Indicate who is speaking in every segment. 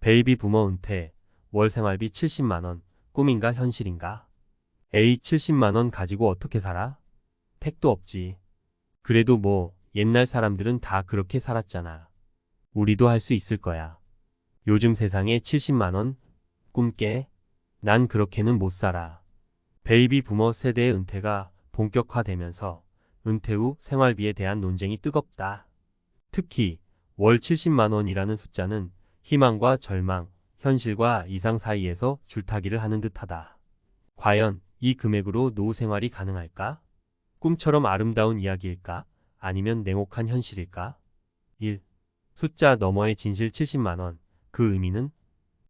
Speaker 1: 베이비 부머 은퇴, 월 생활비 70만원, 꿈인가 현실인가? 에이 70만원 가지고 어떻게 살아? 택도 없지. 그래도 뭐 옛날 사람들은 다 그렇게 살았잖아. 우리도 할 수 있을 거야. 요즘 세상에 70만원? 꿈깨? 난 그렇게는 못 살아. 베이비 부머 세대의 은퇴가 본격화되면서 은퇴 후 생활비에 대한 논쟁이 뜨겁다. 특히 월 70만원이라는 숫자는 희망과 절망, 현실과 이상 사이에서 줄타기를 하는 듯하다. 과연 이 금액으로 노후 생활이 가능할까? 꿈처럼 아름다운 이야기일까? 아니면 냉혹한 현실일까? 1. 숫자 너머의 진실 70만원. 그 의미는?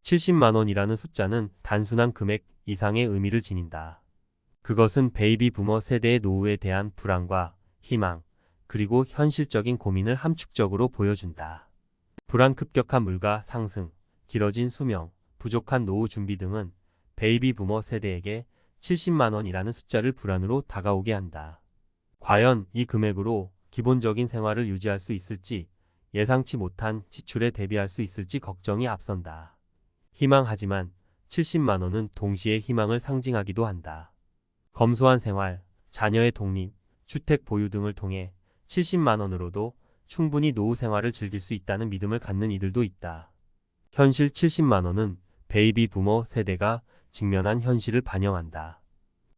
Speaker 1: 70만원이라는 숫자는 단순한 금액 이상의 의미를 지닌다. 그것은 베이비 부머 세대의 노후에 대한 불안과 희망, 그리고 현실적인 고민을 함축적으로 보여준다. 불안급격한 물가 상승, 길어진 수명, 부족한 노후 준비 등은 베이비 부머 세대에게 70만원이라는 숫자를 불안으로 다가오게 한다. 과연 이 금액으로 기본적인 생활을 유지할 수 있을지, 예상치 못한 지출에 대비할 수 있을지 걱정이 앞선다. 희망하지만 70만원은 동시에 희망을 상징하기도 한다. 검소한 생활, 자녀의 독립, 주택 보유 등을 통해 70만원으로도 충분히 노후 생활을 즐길 수 있다는 믿음을 갖는 이들도 있다. 현실 70만원은 베이비 부머 세대가 직면한 현실을 반영한다.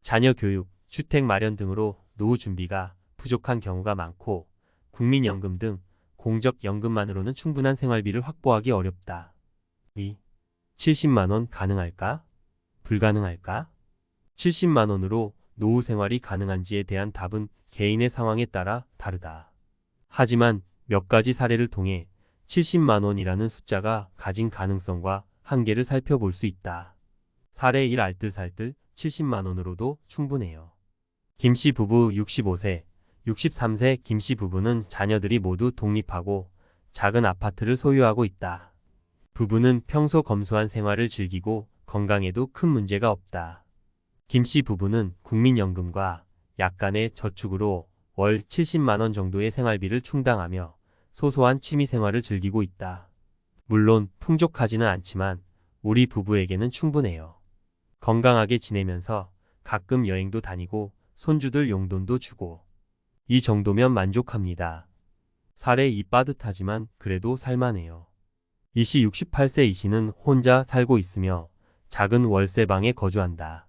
Speaker 1: 자녀 교육, 주택 마련 등으로 노후 준비가 부족한 경우가 많고 국민연금 등 공적연금만으로는 충분한 생활비를 확보하기 어렵다. 2. 70만원 가능할까? 불가능할까? 70만원으로 노후 생활이 가능한지에 대한 답은 개인의 상황에 따라 다르다. 하지만 몇 가지 사례를 통해 70만원이라는 숫자가 가진 가능성과 한계를 살펴볼 수 있다. 사례 1 알뜰살뜰 70만원으로도 충분해요. 김씨 부부 65세, 63세 김씨 부부는 자녀들이 모두 독립하고 작은 아파트를 소유하고 있다. 부부는 평소 검소한 생활을 즐기고 건강에도 큰 문제가 없다. 김씨 부부는 국민연금과 약간의 저축으로 월 70만원 정도의 생활비를 충당하며 소소한 취미생활을 즐기고 있다. 물론 풍족하지는 않지만 우리 부부에게는 충분해요. 건강하게 지내면서 가끔 여행도 다니고 손주들 용돈도 주고 이 정도면 만족합니다. 사례 2 빠듯하지만 그래도 살만해요. 이씨 68세 이씨는 혼자 살고 있으며 작은 월세방에 거주한다.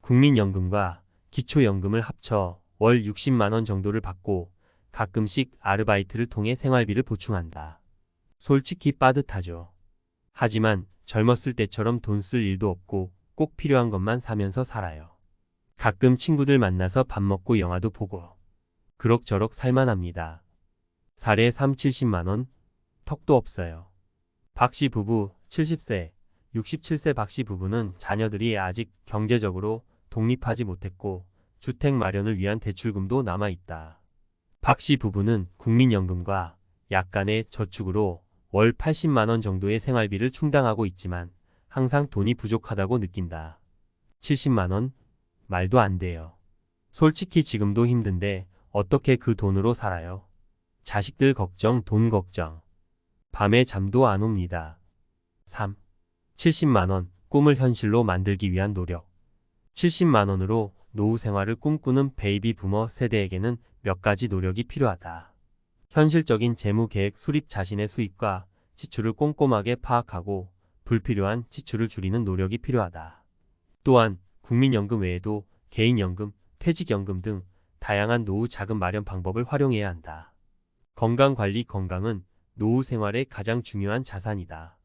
Speaker 1: 국민연금과 기초연금을 합쳐 월 60만원 정도를 받고 가끔씩 아르바이트를 통해 생활비를 보충한다. 솔직히 빠듯하죠. 하지만 젊었을 때처럼 돈 쓸 일도 없고 꼭 필요한 것만 사면서 살아요. 가끔 친구들 만나서 밥 먹고 영화도 보고 그럭저럭 살만합니다. 사례 3 70만원? 턱도 없어요. 박씨 부부 70세, 67세 박씨 부부는 자녀들이 아직 경제적으로 독립하지 못했고 주택 마련을 위한 대출금도 남아있다. 박씨 부부는 국민연금과 약간의 저축으로 월 80만원 정도의 생활비를 충당하고 있지만 항상 돈이 부족하다고 느낀다. 70만원? 말도 안 돼요. 솔직히 지금도 힘든데 어떻게 그 돈으로 살아요? 자식들 걱정, 돈 걱정. 밤에 잠도 안 옵니다. 3. 70만원, 꿈을 현실로 만들기 위한 노력. 70만원으로 노후 생활을 꿈꾸는 베이비 부머 세대에게는 몇 가지 노력이 필요하다. 현실적인 재무 계획 수립, 자신의 수입과 지출을 꼼꼼하게 파악하고 불필요한 지출을 줄이는 노력이 필요하다. 또한 국민연금 외에도 개인연금, 퇴직연금 등 다양한 노후 자금 마련 방법을 활용해야 한다. 건강관리. 건강은 노후 생활의 가장 중요한 자산이다.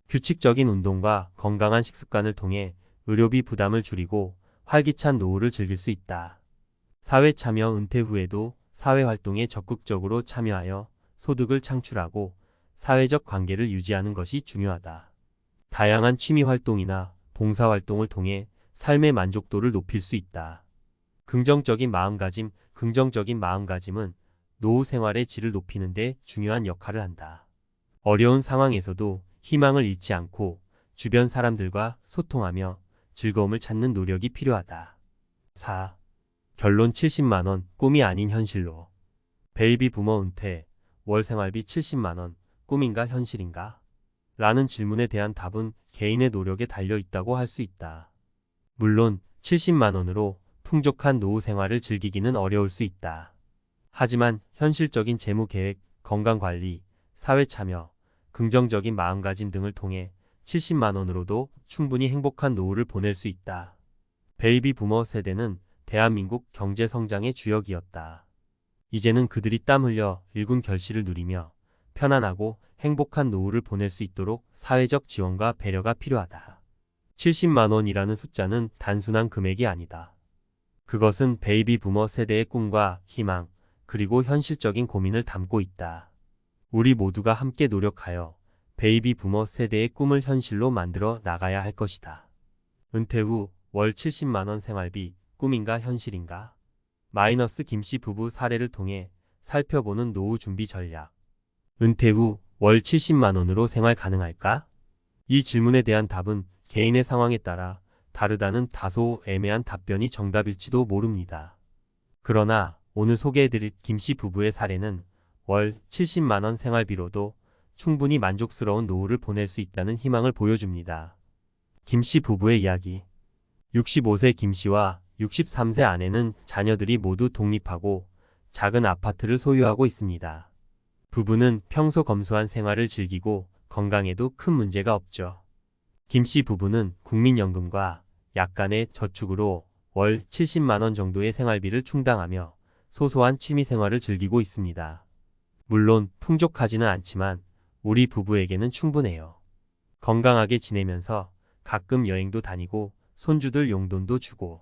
Speaker 1: 규칙적인 운동과 건강한 식습관을 통해 의료비 부담을 줄이고 활기찬 노후를 즐길 수 있다. 사회 참여. 은퇴 후에도 사회활동에 적극적으로 참여하여 소득을 창출하고 사회적 관계를 유지하는 것이 중요하다. 다양한 취미활동이나 봉사활동을 통해 삶의 만족도를 높일 수 있다. 긍정적인 마음가짐. 긍정적인 마음가짐은 노후 생활의 질을 높이는 데 중요한 역할을 한다. 어려운 상황에서도 희망을 잃지 않고 주변 사람들과 소통하며 즐거움을 찾는 노력이 필요하다. 4. 결론. 70만원, 꿈이 아닌 현실로. 베이비 부머 은퇴, 월 생활비 70만원, 꿈인가 현실인가? 라는 질문에 대한 답은 개인의 노력에 달려 있다고 할 수 있다. 물론 70만 원으로 풍족한 노후 생활을 즐기기는 어려울 수 있다. 하지만 현실적인 재무 계획, 건강 관리, 사회 참여, 긍정적인 마음가짐 등을 통해 70만 원으로도 충분히 행복한 노후를 보낼 수 있다. 베이비 부머 세대는 대한민국 경제 성장의 주역이었다. 이제는 그들이 땀 흘려 일군 결실을 누리며 편안하고 행복한 노후를 보낼 수 있도록 사회적 지원과 배려가 필요하다. 70만 원이라는 숫자는 단순한 금액이 아니다. 그것은 베이비 부머 세대의 꿈과 희망, 그리고 현실적인 고민을 담고 있다. 우리 모두가 함께 노력하여 베이비 부머 세대의 꿈을 현실로 만들어 나가야 할 것이다. 은퇴 후 월 70만 원 생활비, 꿈인가 현실인가? 마이너스 김씨 부부 사례를 통해 살펴보는 노후 준비 전략. 은퇴 후 월 70만 원으로 생활 가능할까? 이 질문에 대한 답은 개인의 상황에 따라 다르다는 다소 애매한 답변이 정답일지도 모릅니다. 그러나 오늘 소개해드릴 김씨 부부의 사례는 월 70만 원 생활비로도 충분히 만족스러운 노후를 보낼 수 있다는 희망을 보여줍니다. 김씨 부부의 이야기. 65세 김씨와 63세 아내는 자녀들이 모두 독립하고 작은 아파트를 소유하고 있습니다. 부부는 평소 검소한 생활을 즐기고 건강에도 큰 문제가 없죠. 김씨 부부는 국민연금과 약간의 저축으로 월 70만 원 정도의 생활비를 충당하며 소소한 취미생활을 즐기고 있습니다. 물론 풍족하지는 않지만 우리 부부에게는 충분해요. 건강하게 지내면서 가끔 여행도 다니고 손주들 용돈도 주고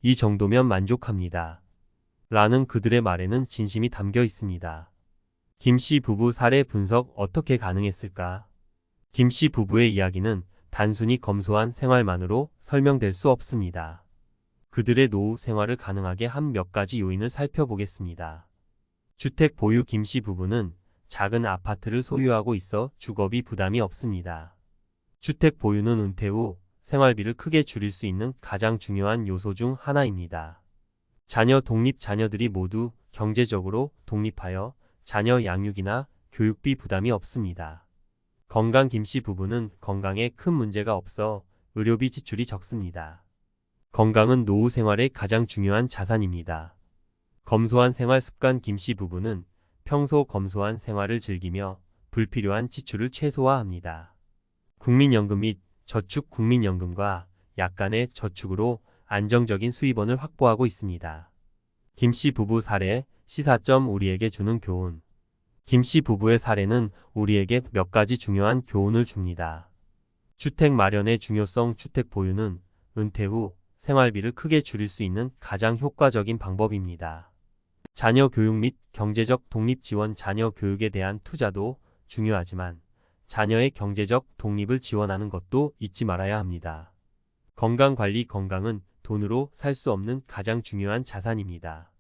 Speaker 1: 이 정도면 만족합니다. 라는 그들의 말에는 진심이 담겨 있습니다. 김씨 부부 사례 분석 어떻게 가능했을까? 김씨 부부의 이야기는 단순히 검소한 생활만으로 설명될 수 없습니다. 그들의 노후 생활을 가능하게 한 몇 가지 요인을 살펴보겠습니다. 주택 보유. 김씨 부부는 작은 아파트를 소유하고 있어 주거비 부담이 없습니다. 주택 보유는 은퇴 후 생활비를 크게 줄일 수 있는 가장 중요한 요소 중 하나입니다. 자녀 독립. 자녀들이 모두 경제적으로 독립하여 자녀 양육이나 교육비 부담이 없습니다. 건강. 김씨 부부는 건강에 큰 문제가 없어 의료비 지출이 적습니다. 건강은 노후 생활의 가장 중요한 자산입니다. 검소한 생활 습관. 김씨 부부는 평소 검소한 생활을 즐기며 불필요한 지출을 최소화합니다. 국민연금 및 저축. 국민연금과 약간의 저축으로 안정적인 수입원을 확보하고 있습니다. 김씨 부부 사례. 시사점. 우리에게 주는 교훈. 김씨 부부의 사례는 우리에게 몇 가지 중요한 교훈을 줍니다. 주택 마련의 중요성. 주택 보유는 은퇴 후 생활비를 크게 줄일 수 있는 가장 효과적인 방법입니다. 자녀 교육 및 경제적 독립 지원. 자녀 교육에 대한 투자도 중요하지만 자녀의 경제적 독립을 지원하는 것도 잊지 말아야 합니다. 건강관리. 건강은 돈으로 살 수 없는 가장 중요한 자산입니다.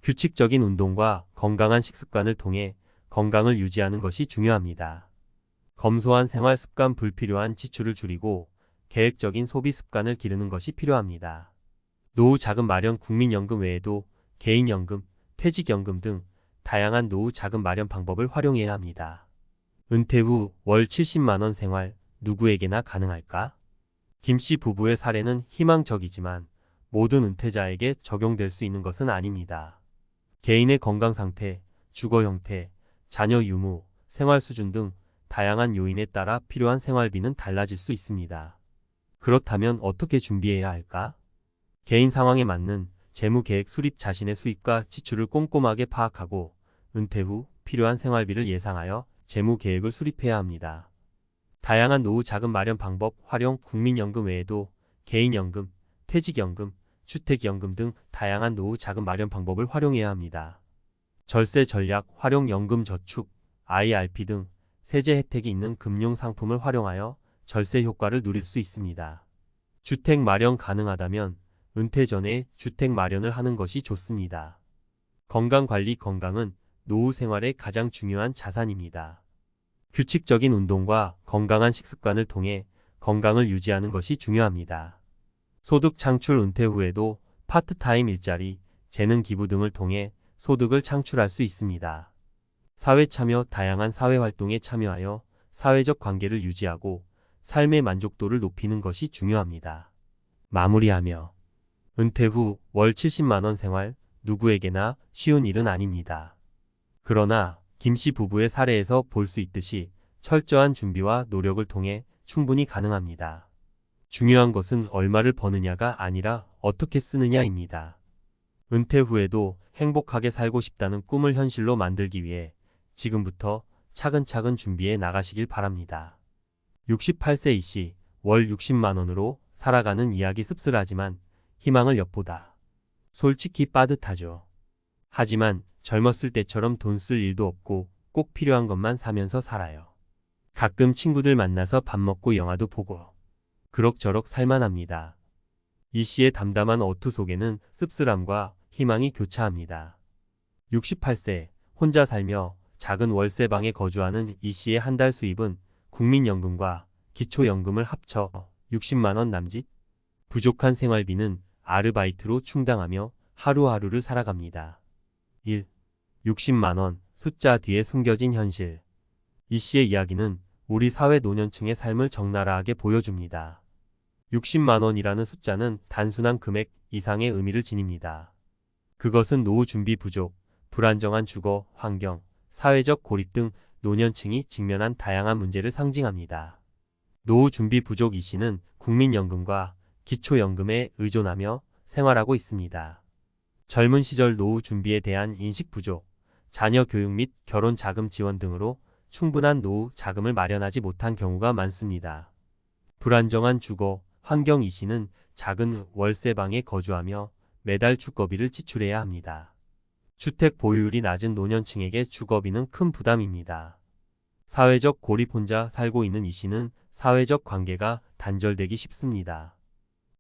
Speaker 1: 규칙적인 운동과 건강한 식습관을 통해 건강을 유지하는 것이 중요합니다. 검소한 생활 습관. 불필요한 지출을 줄이고 계획적인 소비 습관을 기르는 것이 필요합니다. 노후 자금 마련. 국민연금 외에도 개인연금, 퇴직연금 등 다양한 노후 자금 마련 방법을 활용해야 합니다. 은퇴 후 월 70만 원 생활, 누구에게나 가능할까? 김씨 부부의 사례는 희망적이지만 모든 은퇴자에게 적용될 수 있는 것은 아닙니다. 개인의 건강 상태, 주거 형태, 자녀 유무, 생활 수준 등 다양한 요인에 따라 필요한 생활비는 달라질 수 있습니다. 그렇다면 어떻게 준비해야 할까? 개인 상황에 맞는 재무 계획 수립. 자신의 수입과 지출을 꼼꼼하게 파악하고 은퇴 후 필요한 생활비를 예상하여 재무 계획을 수립해야 합니다. 다양한 노후 자금 마련 방법 활용. 국민연금 외에도 개인연금, 퇴직연금, 주택연금 등 다양한 노후 자금 마련 방법을 활용해야 합니다. 절세 전략 활용. 연금 저축, IRP 등 세제 혜택이 있는 금융 상품을 활용하여 절세 효과를 누릴 수 있습니다. 주택 마련. 가능하다면 은퇴 전에 주택 마련을 하는 것이 좋습니다. 건강관리. 건강은 노후 생활의 가장 중요한 자산입니다. 규칙적인 운동과 건강한 식습관을 통해 건강을 유지하는 것이 중요합니다. 소득 창출. 은퇴 후에도 파트타임 일자리, 재능 기부 등을 통해 소득을 창출할 수 있습니다. 사회 참여. 다양한 사회 활동에 참여하여 사회적 관계를 유지하고 삶의 만족도를 높이는 것이 중요합니다. 마무리하며 은퇴 후 월 70만 원 생활, 누구에게나 쉬운 일은 아닙니다. 그러나 김 씨 부부의 사례에서 볼 수 있듯이 철저한 준비와 노력을 통해 충분히 가능합니다. 중요한 것은 얼마를 버느냐가 아니라 어떻게 쓰느냐입니다. 은퇴 후에도 행복하게 살고 싶다는 꿈을 현실로 만들기 위해 지금부터 차근차근 준비해 나가시길 바랍니다. 68세 이씨, 월 60만 원으로 살아가는 이야기 씁쓸하지만 희망을 엿보다. 솔직히 빠듯하죠. 하지만 젊었을 때처럼 돈 쓸 일도 없고 꼭 필요한 것만 사면서 살아요. 가끔 친구들 만나서 밥 먹고 영화도 보고 그럭저럭 살만합니다. 이 씨의 담담한 어투 속에는 씁쓸함과 희망이 교차합니다. 68세, 혼자 살며 작은 월세방에 거주하는 이 씨의 한 달 수입은 국민연금과 기초연금을 합쳐 60만 원 남짓? 부족한 생활비는 아르바이트로 충당하며 하루하루를 살아갑니다. 1. 60만 원, 숫자 뒤에 숨겨진 현실. 이 씨의 이야기는 우리 사회 노년층의 삶을 적나라하게 보여줍니다. 60만 원이라는 숫자는 단순한 금액 이상의 의미를 지닙니다. 그것은 노후 준비 부족, 불안정한 주거, 환경, 사회적 고립 등 노년층이 직면한 다양한 문제를 상징합니다. 노후 준비 부족 이 씨는 국민연금과 기초연금에 의존하며 생활하고 있습니다. 젊은 시절 노후 준비에 대한 인식 부족, 자녀 교육 및 결혼 자금 지원 등으로 충분한 노후 자금을 마련하지 못한 경우가 많습니다. 불안정한 주거, 환경 이 씨는 작은 월세방에 거주하며 매달 주거비를 지출해야 합니다. 주택 보유율이 낮은 노년층에게 주거비는 큰 부담입니다. 사회적 고립 혼자 살고 있는 이 씨는 사회적 관계가 단절되기 쉽습니다.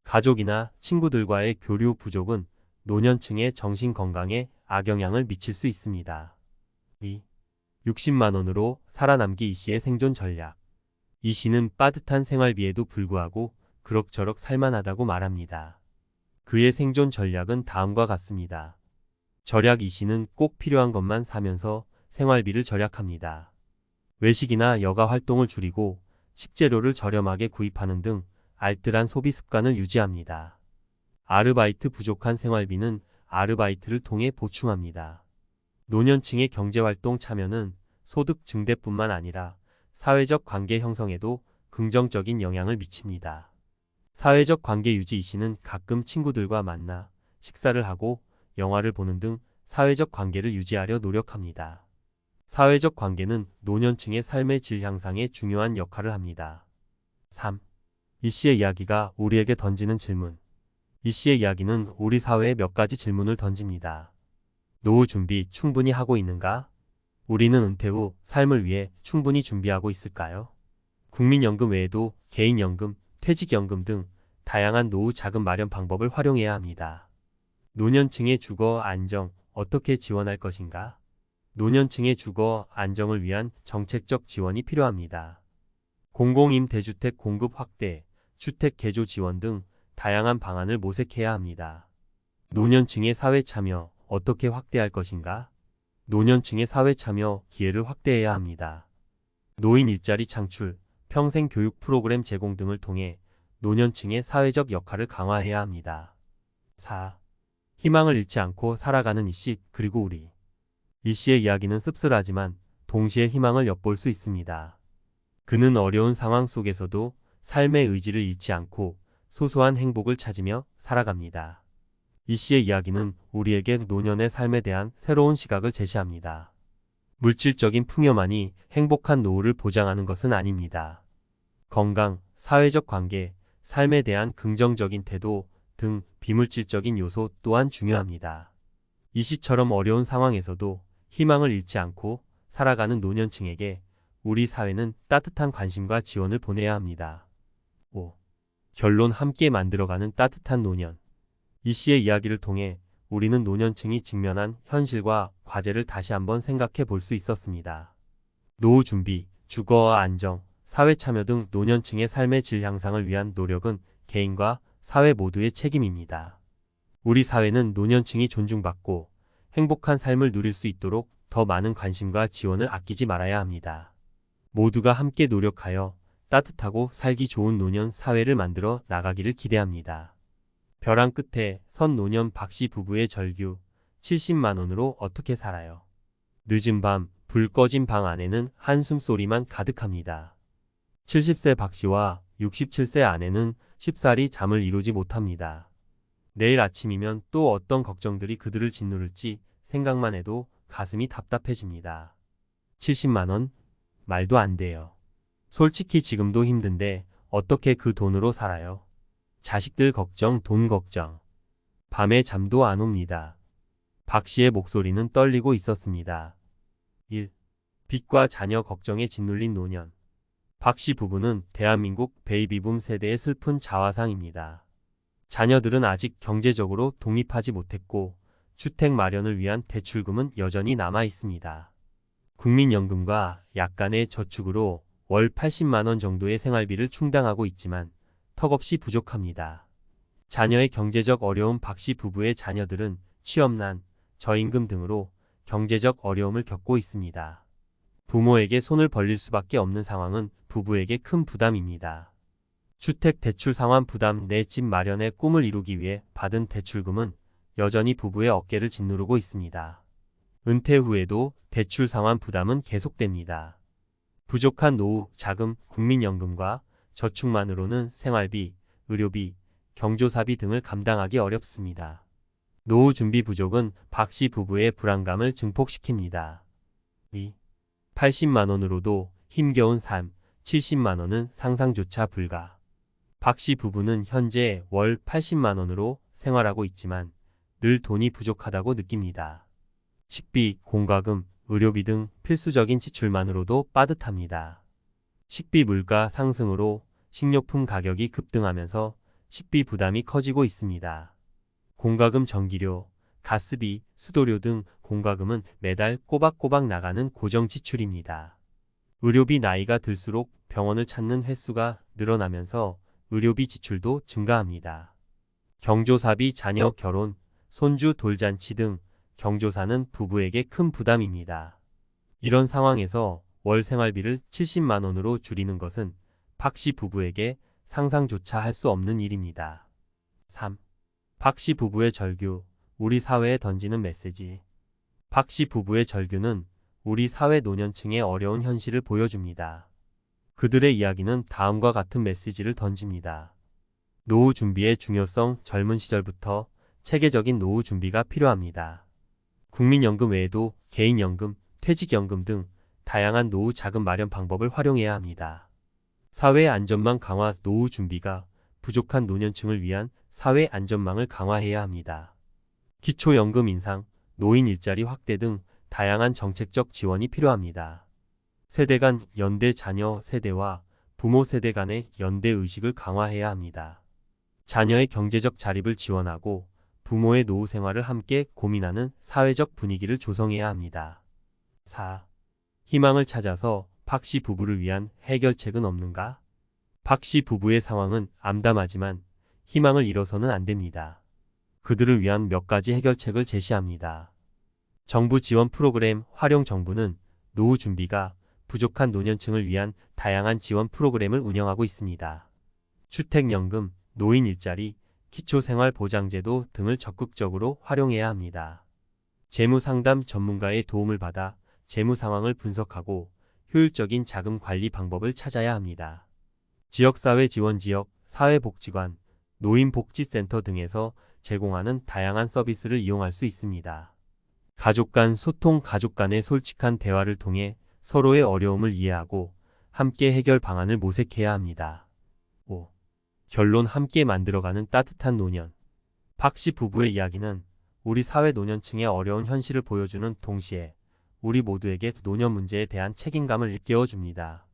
Speaker 1: 가족이나 친구들과의 교류 부족은 노년층의 정신 건강에 악영향을 미칠 수 있습니다. 2. 60만 원으로 살아남기 이 씨의 생존 전략. 이 씨는 빠듯한 생활비에도 불구하고 그럭저럭 살만하다고 말합니다. 그의 생존 전략은 다음과 같습니다. 절약 이 씨는 꼭 필요한 것만 사면서 생활비를 절약합니다. 외식이나 여가 활동을 줄이고 식재료를 저렴하게 구입하는 등 알뜰한 소비 습관을 유지합니다. 아르바이트 부족한 생활비는 아르바이트를 통해 보충합니다. 노년층의 경제활동 참여는 소득 증대뿐만 아니라 사회적 관계 형성에도 긍정적인 영향을 미칩니다. 사회적 관계 유지 이 씨는 가끔 친구들과 만나 식사를 하고 영화를 보는 등 사회적 관계를 유지하려 노력합니다. 사회적 관계는 노년층의 삶의 질 향상에 중요한 역할을 합니다. 3. 이 씨의 이야기가 우리에게 던지는 질문. 이 씨의 이야기는 우리 사회에 몇 가지 질문을 던집니다. 노후 준비 충분히 하고 있는가? 우리는 은퇴 후 삶을 위해 충분히 준비하고 있을까요? 국민연금 외에도 개인연금, 퇴직연금 등 다양한 노후 자금 마련 방법을 활용해야 합니다. 노년층의 주거 안정 어떻게 지원할 것인가? 노년층의 주거 안정을 위한 정책적 지원이 필요합니다. 공공임대주택 공급 확대, 주택 개조 지원 등 다양한 방안을 모색해야 합니다. 노년층의 사회 참여 어떻게 확대할 것인가? 노년층의 사회 참여 기회를 확대해야 합니다. 노인 일자리 창출, 평생 교육 프로그램 제공 등을 통해 노년층의 사회적 역할을 강화해야 합니다. 4. 희망을 잃지 않고 살아가는 이 씨 그리고 우리. 이 씨의 이야기는 씁쓸하지만 동시에 희망을 엿볼 수 있습니다. 그는 어려운 상황 속에서도 삶의 의지를 잃지 않고 소소한 행복을 찾으며 살아갑니다. 이 씨의 이야기는 우리에게 노년의 삶에 대한 새로운 시각을 제시합니다. 물질적인 풍요만이 행복한 노후를 보장하는 것은 아닙니다. 건강, 사회적 관계, 삶에 대한 긍정적인 태도 등 비물질적인 요소 또한 중요합니다. 이 씨처럼 어려운 상황에서도 희망을 잃지 않고 살아가는 노년층에게 우리 사회는 따뜻한 관심과 지원을 보내야 합니다. 5. 결론 함께 만들어가는 따뜻한 노년. 이 씨의 이야기를 통해 우리는 노년층이 직면한 현실과 과제를 다시 한번 생각해 볼 수 있었습니다. 노후 준비, 주거와 안정, 사회 참여 등 노년층의 삶의 질 향상을 위한 노력은 개인과 사회 모두의 책임입니다. 우리 사회는 노년층이 존중받고 행복한 삶을 누릴 수 있도록 더 많은 관심과 지원을 아끼지 말아야 합니다. 모두가 함께 노력하여 따뜻하고 살기 좋은 노년 사회를 만들어 나가기를 기대합니다. 벼랑 끝에 선 노년 박씨 부부의 절규 70만 원으로 어떻게 살아요? 늦은 밤 불 꺼진 방 안에는 한숨소리만 가득합니다. 70세 박씨와 67세 아내는 쉽사리 잠을 이루지 못합니다. 내일 아침이면 또 어떤 걱정들이 그들을 짓누를지 생각만 해도 가슴이 답답해집니다. 70만 원? 말도 안 돼요. 솔직히 지금도 힘든데 어떻게 그 돈으로 살아요? 자식들 걱정, 돈 걱정. 밤에 잠도 안 옵니다. 박 씨의 목소리는 떨리고 있었습니다. 1. 빚과 자녀 걱정에 짓눌린 노년. 박 씨 부부는 대한민국 베이비붐 세대의 슬픈 자화상입니다. 자녀들은 아직 경제적으로 독립하지 못했고 주택 마련을 위한 대출금은 여전히 남아 있습니다. 국민연금과 약간의 저축으로 월 80만 원 정도의 생활비를 충당하고 있지만 턱없이 부족합니다. 자녀의 경제적 어려움. 박 씨 부부의 자녀들은 취업난, 저임금 등으로 경제적 어려움을 겪고 있습니다. 부모에게 손을 벌릴 수밖에 없는 상황은 부부에게 큰 부담입니다. 주택 대출 상환 부담. 내 집 마련의 꿈을 이루기 위해 받은 대출금은 여전히 부부의 어깨를 짓누르고 있습니다. 은퇴 후에도 대출 상환 부담은 계속됩니다. 부족한 노후 자금. 국민연금과 저축만으로는 생활비, 의료비, 경조사비 등을 감당하기 어렵습니다. 노후 준비 부족은 박 씨 부부의 불안감을 증폭시킵니다. 2. 80만 원으로도 힘겨운 삶. 70만 원은 상상조차 불가. 박 씨 부부는 현재 월 80만 원으로 생활하고 있지만 늘 돈이 부족하다고 느낍니다. 식비, 공과금, 의료비 등 필수적인 지출만으로도 빠듯합니다. 식비 물가 상승으로 식료품 가격이 급등하면서 식비 부담이 커지고 있습니다. 공과금 전기료, 가스비, 수도료 등 공과금은 매달 꼬박꼬박 나가는 고정 지출입니다. 의료비. 나이가 들수록 병원을 찾는 횟수가 늘어나면서 의료비 지출도 증가합니다. 경조사비. 자녀 결혼, 손주 돌잔치 등 경조사는 부부에게 큰 부담입니다. 이런 상황에서 월 생활비를 70만 원으로 줄이는 것은 박 씨 부부에게 상상조차 할 수 없는 일입니다. 3. 박 씨 부부의 절규, 우리 사회에 던지는 메시지. 박 씨 부부의 절규는 우리 사회 노년층의 어려운 현실을 보여줍니다. 그들의 이야기는 다음과 같은 메시지를 던집니다. 노후 준비의 중요성. 젊은 시절부터 체계적인 노후 준비가 필요합니다. 국민연금 외에도 개인연금, 퇴직연금 등 다양한 노후 자금 마련 방법을 활용해야 합니다. 사회 안전망 강화. 노후 준비가 부족한 노년층을 위한 사회 안전망을 강화해야 합니다. 기초연금 인상, 노인 일자리 확대 등 다양한 정책적 지원이 필요합니다. 세대 간 연대. 자녀 세대와 부모 세대 간의 연대 의식을 강화해야 합니다. 자녀의 경제적 자립을 지원하고 부모의 노후 생활을 함께 고민하는 사회적 분위기를 조성해야 합니다. 4. 희망을 찾아서. 박 씨 부부를 위한 해결책은 없는가? 박 씨 부부의 상황은 암담하지만 희망을 잃어서는 안 됩니다. 그들을 위한 몇 가지 해결책을 제시합니다. 정부 지원 프로그램 활용. 정부는 노후 준비가 부족한 노년층을 위한 다양한 지원 프로그램을 운영하고 있습니다. 주택연금, 노인 일자리, 기초생활보장제도 등을 적극적으로 활용해야 합니다. 재무상담 전문가의 도움을 받아 재무 상황을 분석하고 효율적인 자금 관리 방법을 찾아야 합니다. 지역사회 지원. 지역, 사회복지관, 노인복지센터 등에서 제공하는 다양한 서비스를 이용할 수 있습니다. 가족 간 소통. 가족 간의 솔직한 대화를 통해 서로의 어려움을 이해하고 함께 해결 방안을 모색해야 합니다. 5. 결론. 함께 만들어가는 따뜻한 노년. 박 씨 부부의 이야기는 우리 사회 노년층의 어려운 현실을 보여주는 동시에 우리 모두에게 노년 문제에 대한 책임감을 일깨워줍니다.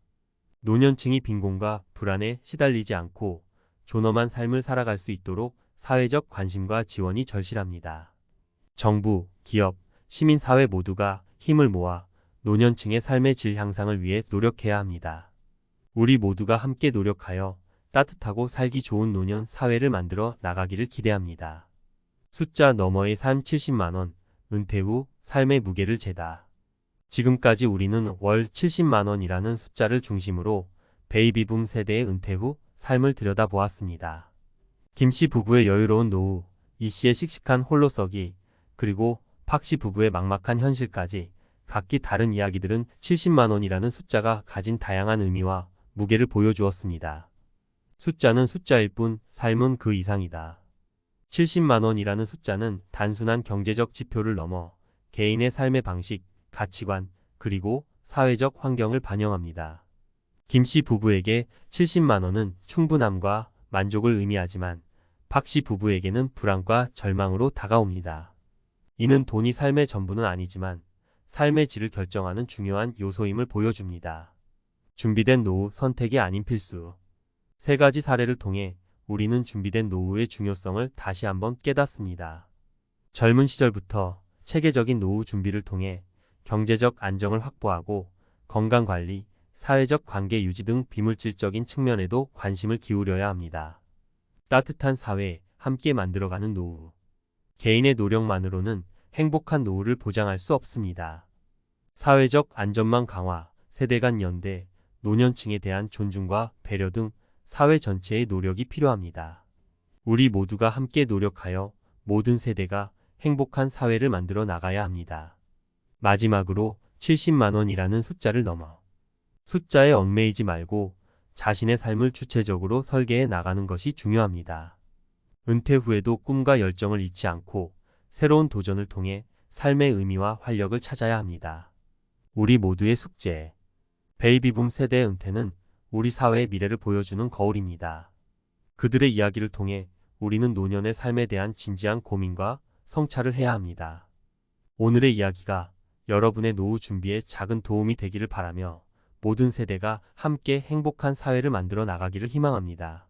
Speaker 1: 노년층이 빈곤과 불안에 시달리지 않고 존엄한 삶을 살아갈 수 있도록 사회적 관심과 지원이 절실합니다. 정부, 기업, 시민사회 모두가 힘을 모아 노년층의 삶의 질 향상을 위해 노력해야 합니다. 우리 모두가 함께 노력하여 따뜻하고 살기 좋은 노년 사회를 만들어 나가기를 기대합니다. 숫자 너머의 삶. 70만 원. 은퇴 후 삶의 무게를 재다. 지금까지 우리는 월 70만 원이라는 숫자를 중심으로 베이비붐 세대의 은퇴 후 삶을 들여다보았습니다. 김 씨 부부의 여유로운 노후, 이 씨의 씩씩한 홀로서기, 그리고 박 씨 부부의 막막한 현실까지 각기 다른 이야기들은 70만 원이라는 숫자가 가진 다양한 의미와 무게를 보여주었습니다. 숫자는 숫자일 뿐 삶은 그 이상이다. 70만 원이라는 숫자는 단순한 경제적 지표를 넘어 개인의 삶의 방식, 가치관, 그리고 사회적 환경을 반영합니다. 김 씨 부부에게 70만 원은 충분함과 만족을 의미하지만 박 씨 부부에게는 불안과 절망으로 다가옵니다. 이는 돈이 삶의 전부는 아니지만 삶의 질을 결정하는 중요한 요소임을 보여줍니다. 준비된 노후, 선택이 아닌 필수. 세 가지 사례를 통해 우리는 준비된 노후의 중요성을 다시 한번 깨닫습니다. 젊은 시절부터 체계적인 노후 준비를 통해 경제적 안정을 확보하고 건강관리, 사회적 관계 유지 등 비물질적인 측면에도 관심을 기울여야 합니다. 따뜻한 사회, 함께 만들어가는 노후. 개인의 노력만으로는 행복한 노후를 보장할 수 없습니다. 사회적 안전망 강화, 세대 간 연대, 노년층에 대한 존중과 배려 등 사회 전체의 노력이 필요합니다. 우리 모두가 함께 노력하여 모든 세대가 행복한 사회를 만들어 나가야 합니다. 마지막으로 70만 원이라는 숫자를 넘어 숫자에 얽매이지 말고 자신의 삶을 주체적으로 설계해 나가는 것이 중요합니다. 은퇴 후에도 꿈과 열정을 잃지 않고 새로운 도전을 통해 삶의 의미와 활력을 찾아야 합니다. 우리 모두의 숙제. 베이비붐 세대의 은퇴는 우리 사회의 미래를 보여주는 거울입니다. 그들의 이야기를 통해 우리는 노년의 삶에 대한 진지한 고민과 성찰을 해야 합니다. 오늘의 이야기가 여러분의 노후 준비에 작은 도움이 되기를 바라며 모든 세대가 함께 행복한 사회를 만들어 나가기를 희망합니다.